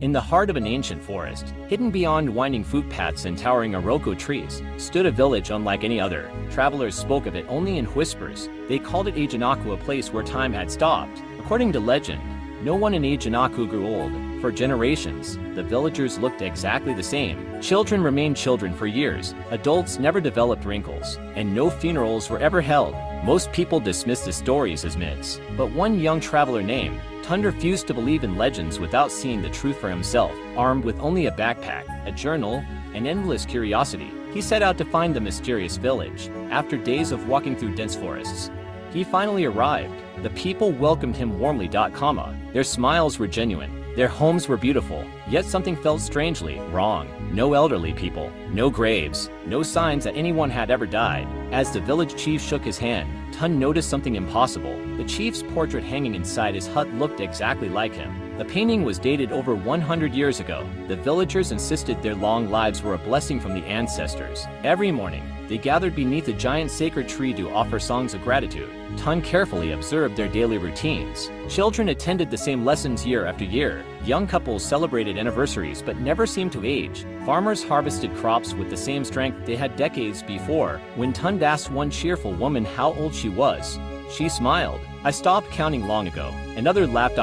In the heart of an ancient forest, hidden beyond winding footpaths and towering iroko trees, stood a village unlike any other. Travelers spoke of it only in whispers. They called it Ajanaku, a place where time had stopped. According to legend, no one in Ajanaku grew old. For generations, the villagers looked exactly the same. Children remained children for years, adults never developed wrinkles, and no funerals were ever held. Most people dismissed the stories as myths, but one young traveler named Tun refused to believe in legends without seeing the truth for himself. Armed with only a backpack, a journal, and endless curiosity, he set out to find the mysterious village. After days of walking through dense forests, he finally arrived. The people welcomed him warmly. Their smiles were genuine. Their homes were beautiful, yet something felt strangely wrong. No elderly people, no graves, no signs that anyone had ever died. As the village chief shook his hand, Tun noticed something impossible. The chief's portrait hanging inside his hut looked exactly like him. The painting was dated over 100 years ago. The villagers insisted their long lives were a blessing from the ancestors. Every morning, they gathered beneath a giant sacred tree to offer songs of gratitude. Tun carefully observed their daily routines. Children attended the same lessons year after year. Young couples celebrated anniversaries but never seemed to age. Farmers harvested crops with the same strength they had decades before. When Tun asked one cheerful woman how old she was, she smiled. "I stopped counting long ago." Another laughed.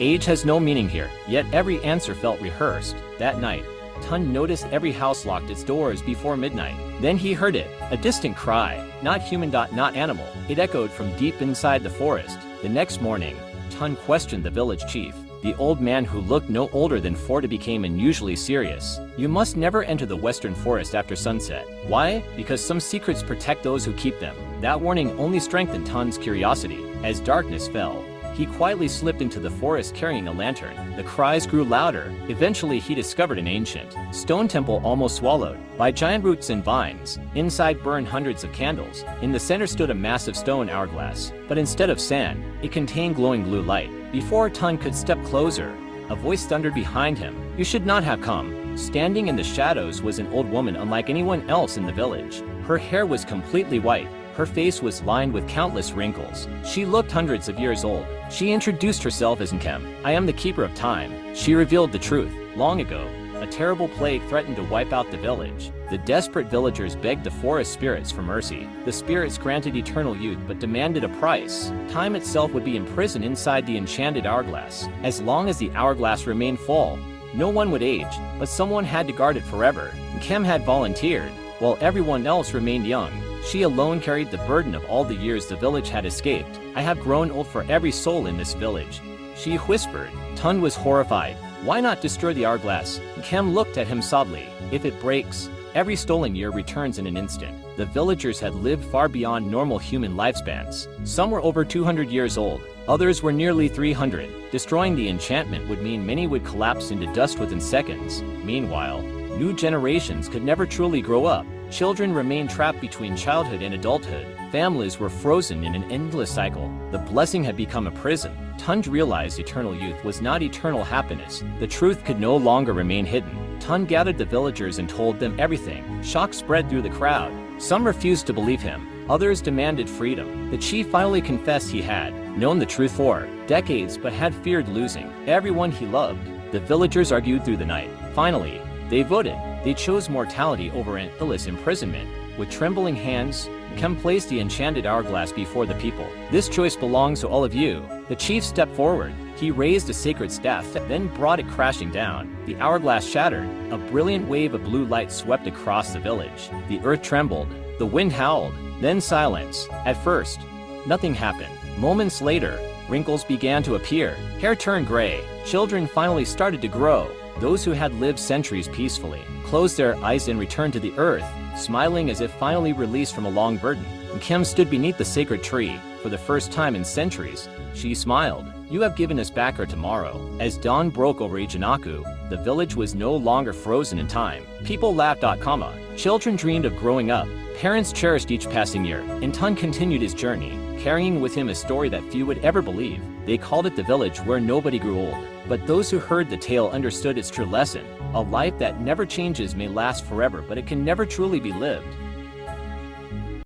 Age has no meaning here. Yet every answer felt rehearsed. That night, Tun noticed every house locked its doors before midnight. Then he heard it, a distant cry, not human. Not animal. It echoed from deep inside the forest. The next morning, Tun questioned the village chief. The old man, who looked no older than 40, became unusually serious. "You must never enter the western forest after sunset." Why? Because some secrets protect those who keep them. That warning only strengthened Tun's curiosity. As darkness fell, he quietly slipped into the forest carrying a lantern. The cries grew louder. Eventually he discovered an ancient stone temple almost swallowed by giant roots and vines. Inside burned hundreds of candles. In the center stood a massive stone hourglass, but instead of sand, it contained glowing blue light. Before Tun could step closer, a voice thundered behind him. "You should not have come." Standing in the shadows was an old woman unlike anyone else in the village. Her hair was completely white. Her face was lined with countless wrinkles. She looked hundreds of years old. She introduced herself as Nkem. "I am the keeper of time." She revealed the truth. Long ago, a terrible plague threatened to wipe out the village. The desperate villagers begged the forest spirits for mercy. The spirits granted eternal youth but demanded a price. Time itself would be imprisoned inside the enchanted hourglass. As long as the hourglass remained full, no one would age, but someone had to guard it forever. Nkem had volunteered, while everyone else remained young. She alone carried the burden of all the years the village had escaped. "I have grown old for every soul in this village," she whispered. Tun was horrified. "Why not destroy the hourglass?" Nkem looked at him sadly. "If it breaks, every stolen year returns in an instant." The villagers had lived far beyond normal human lifespans. Some were over 200 years old. Others were nearly 300. Destroying the enchantment would mean many would collapse into dust within seconds. Meanwhile, new generations could never truly grow up. Children remained trapped between childhood and adulthood. Families were frozen in an endless cycle. The blessing had become a prison. Tun realized eternal youth was not eternal happiness. The truth could no longer remain hidden. Tun gathered the villagers and told them everything. Shock spread through the crowd. Some refused to believe him. Others demanded freedom. The chief finally confessed he had known the truth for decades but had feared losing everyone he loved. The villagers argued through the night. Finally, they voted. They chose mortality over endless imprisonment. With trembling hands, Nkem placed the enchanted hourglass before the people. "This choice belongs to all of you." The chief stepped forward. He raised a sacred staff, then brought it crashing down. The hourglass shattered. A brilliant wave of blue light swept across the village. The earth trembled. The wind howled. Then silence. At first, nothing happened. Moments later, wrinkles began to appear. Hair turned gray. Children finally started to grow. Those who had lived centuries peacefully closed their eyes and returned to the earth, smiling as if finally released from a long burden. Nkem stood beneath the sacred tree. For the first time in centuries, she smiled. "You have given us back our tomorrow." As dawn broke over Ajanaku, the village was no longer frozen in time. People laughed. Children dreamed of growing up. Parents cherished each passing year. And Tun continued his journey, carrying with him a story that few would ever believe. They called it the village where nobody grew old. But those who heard the tale understood its true lesson. A life that never changes may last forever, but it can never truly be lived.